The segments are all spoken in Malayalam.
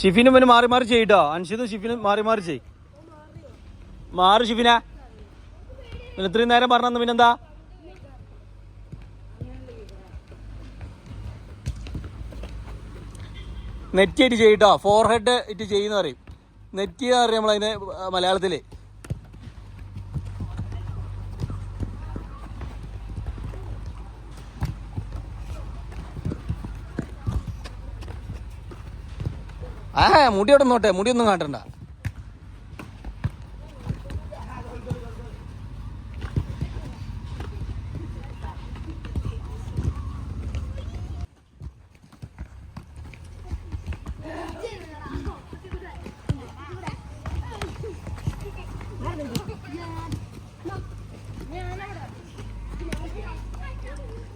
ഷിഫിനും പിന്നെ മാറി മാറി ചെയ്യട്ടോ. അൻഷിദും ഷിഫിനും മാറി മാറി ചെയ്. മാറി ഷിഫിന. പിന്നെ ഇത്രയും നേരം പറഞ്ഞ പിന്നെന്താ? നെറ്റിയായിട്ട് ചെയ്യട്ടോ. ഫോർ ഹെഡ് ഇട്ട് ചെയ്യുന്ന പറയും. നെറ്റി അറിയാം നമ്മളതിന് മലയാളത്തില്. മുടി അവിടെ നോട്ടെ, മുടിയൊന്നും കാട്ടണ്ട.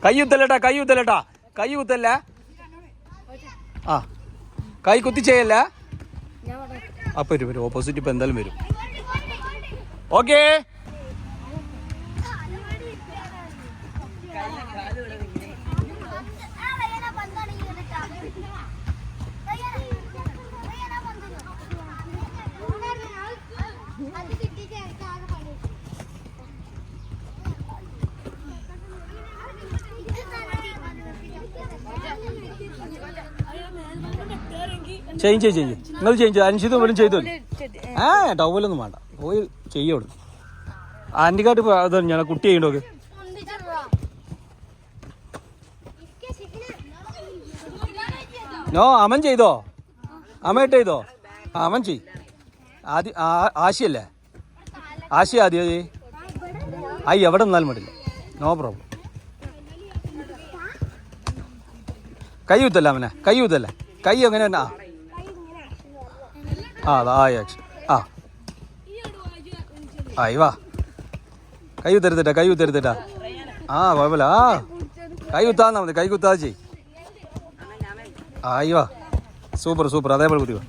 കൈ കുത്തല്ലേട്ടാ, കൈ കുത്തല്ലേട്ടാ, കൈ കുത്തല്ല. ആ കൈ കുത്തി ചെയ്യല്ല. അപ്പൊ വരും ഓപ്പോസിറ്റ് ഇപ്പൊ എന്തായാലും വരും. ഓക്കേ ചേഞ്ച് നിങ്ങൾ ചേഞ്ച്. അൻഷിതും പോലും ചെയ്തു. ടവലൊന്നും വേണ്ട, പോയി ചെയ്യോളൂ. ആൻറ്റിക്കാട്ട് അത് ഞാൻ കുട്ടി ചെയ്യണ്ടോ? നോ, അമൻ ചെയ്തോ? അമ്മയിട്ട് ചെയ്തോ? അമൻ ചെയ്. ആദ്യം ആശയല്ലേ? ആശയ ആദ്യം എവിടെ നിന്നാലും മതില്ല, നോ പ്രോബ്ലം. കൈ കുത്തല്ല അവനെ, കൈ കുത്തല്ലേ. കൈ അങ്ങനെ തന്നെ. ആയി വാ. കൈ കുത്തരുത്തിട്ടാ, കൈ കുത്തരുത്തിട്ടാ. കുഴപ്പമില്ല. കൈ കുത്താന്നാ മതി, കൈ കുത്താതെ ചെയ്. ആയി വാ. സൂപ്പർ അതേപോലെ കുത്തി വാ.